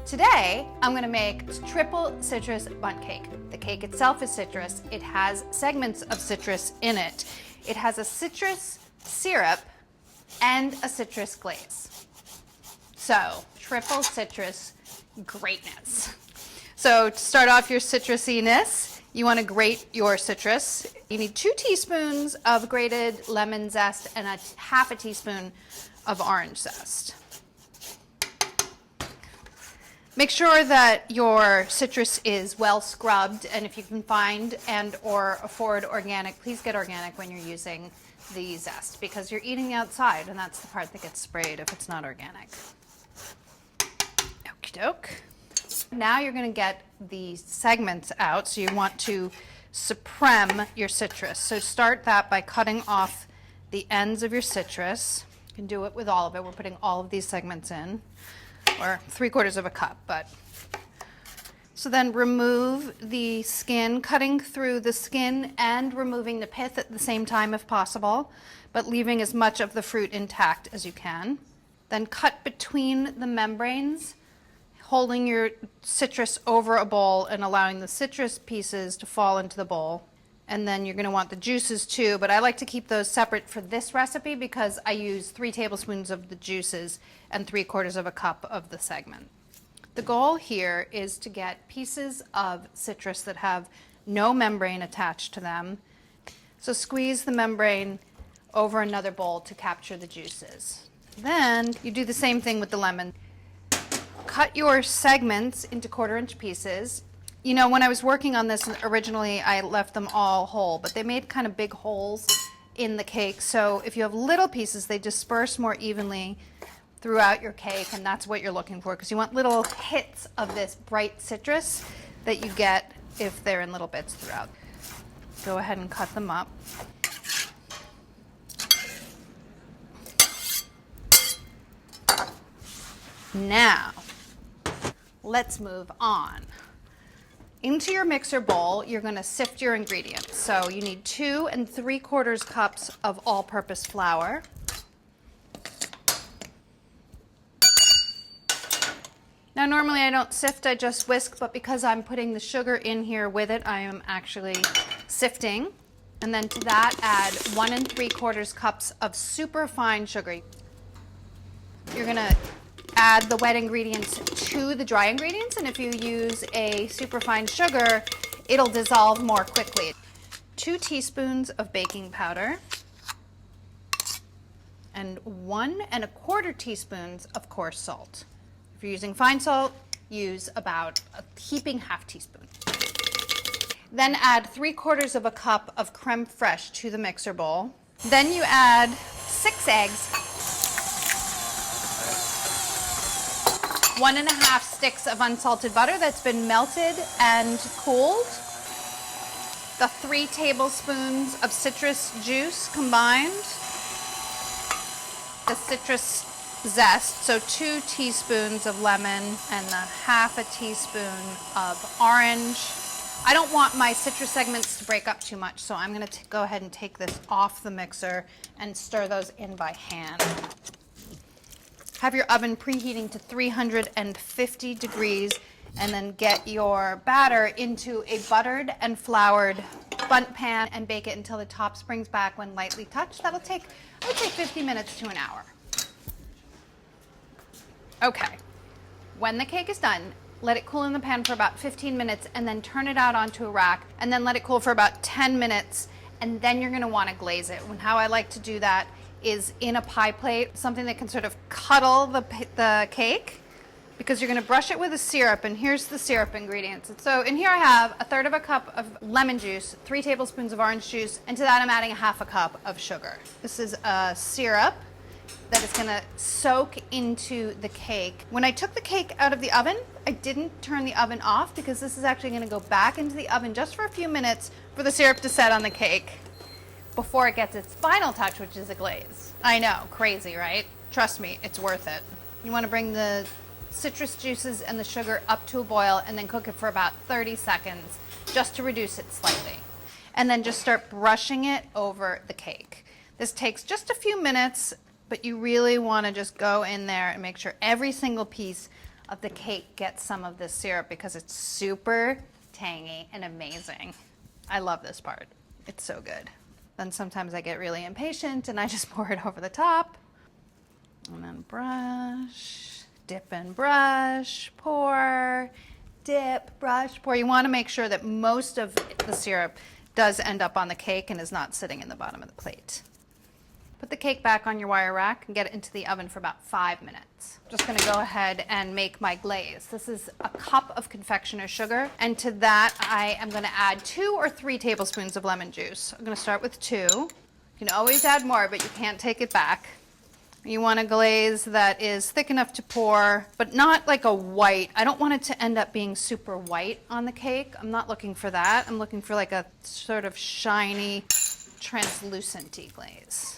Today, I'm gonna make triple citrus bundt cake. The cake itself is citrus. It has segments of citrus in it. It has a citrus syrup and a citrus glaze. So, triple citrus greatness. So to start off your citrusiness, you wanna grate your citrus. You need 2 teaspoons of grated lemon zest and half a teaspoon of orange zest. Make sure that your citrus is well scrubbed, and if you can find and or afford organic, please get organic when you're using the zest, because you're eating the outside and that's the part that gets sprayed if it's not organic. Okie doke. Now you're going to get the segments out, so you want to supreme your citrus. So start that by cutting off the ends of your citrus. You can do it with all of it. We're putting all of these segments in, or 3/4 of a cup. But so then remove the skin, cutting through the skin and removing the pith at the same time if possible, but leaving as much of the fruit intact as you can. Then cut between the membranes, holding your citrus over a bowl and allowing the citrus pieces to fall into the bowl. And then you're going to want the juices too, but I like to keep those separate for this recipe because I use 3 tablespoons of the juices and 3/4 of a cup of the segment. The goal here is to get pieces of citrus that have no membrane attached to them. So squeeze the membrane over another bowl to capture the juices. Then you do the same thing with the lemon. Cut your segments into 1/4-inch pieces. You know, when I was working on this originally, I left them all whole, but they made kind of big holes in the cake. So if you have little pieces, they disperse more evenly throughout your cake, and that's what you're looking for, because you want little hits of this bright citrus that you get if they're in little bits throughout. Go ahead and cut them up. Now, let's move on. Into your mixer bowl, you're going to sift your ingredients. So you need 2 3/4 cups of all-purpose flour. Now normally I don't sift, I just whisk, but because I'm putting the sugar in here with it, I am actually sifting. And then to that add 1 3/4 cups of super fine sugar. You're going to add the wet ingredients to the dry ingredients, and if you use a superfine sugar, it'll dissolve more quickly. 2 teaspoons of baking powder and 1 1/4 teaspoons of coarse salt. If you're using fine salt, use about a heaping half teaspoon. Then add 3/4 of a cup of creme fraiche to the mixer bowl. Then you add 6 eggs, 1 1/2 sticks of unsalted butter that's been melted and cooled, the 3 tablespoons of citrus juice combined, the citrus zest, so 2 teaspoons of lemon and a half a teaspoon of orange. I don't want my citrus segments to break up too much, so I'm going to go ahead and take this off the mixer and stir those in by hand. Have your oven preheating to 350 degrees, and then get your batter into a buttered and floured bundt pan and bake it until the top springs back when lightly touched. That'll take, I would say, 50 minutes to an hour. Okay, when the cake is done, let it cool in the pan for about 15 minutes and then turn it out onto a rack and then let it cool for about 10 minutes, and then you're going to want to glaze it. And how I like to do that is in a pie plate, something that can sort of cuddle the cake, because you're going to brush it with a syrup, and here's the syrup ingredients. So in here I have 1/3 of a cup of lemon juice, 3 tablespoons of orange juice, and to that I'm adding a half a cup of sugar. This is a syrup that is going to soak into the cake. When I took the cake out of the oven, I didn't turn the oven off, because this is actually going to go back into the oven just for a few minutes for the syrup to set on the cake before it gets its final touch, which is a glaze. I know, crazy, right? Trust me, it's worth it. You want to bring the citrus juices and the sugar up to a boil and then cook it for about 30 seconds just to reduce it slightly. And then just start brushing it over the cake. This takes just a few minutes, but you really want to just go in there and make sure every single piece of the cake gets some of this syrup because it's super tangy and amazing. I love this part. It's so good. Then sometimes I get really impatient and I just pour it over the top. And then brush, dip and brush, pour, dip, brush, pour. You want to make sure that most of the syrup does end up on the cake and is not sitting in the bottom of the plate. Put the cake back on your wire rack and get it into the oven for about 5 minutes. I'm just going to go ahead and make my glaze. This is a cup of confectioner's sugar, and to that I am going to add 2 or 3 tablespoons of lemon juice. I'm going to start with 2. You can always add more, but you can't take it back. You want a glaze that is thick enough to pour, but not like a white. I don't want it to end up being super white on the cake. I'm not looking for that. I'm looking for like a sort of shiny, translucent-y glaze.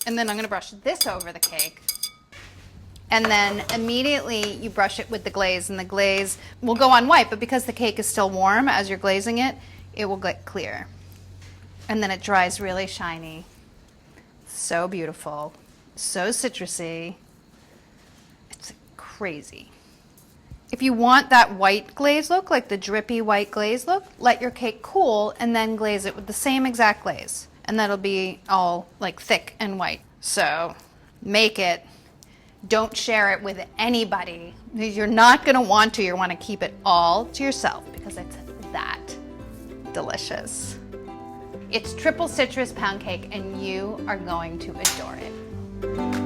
And then I'm going to brush this over the cake. And then immediately you brush it with the glaze, and the glaze will go on white, but because the cake is still warm as you're glazing it, it will get clear. And then it dries really shiny. So beautiful. So citrusy. It's crazy. If you want that white glaze look, like the drippy white glaze look, let your cake cool and then glaze it with the same exact glaze. And that'll be all like thick and white. So make it. Don't share it with anybody. You're not going to want to. You want to keep it all to yourself because it's that delicious. It's triple citrus pound cake and you are going to adore it.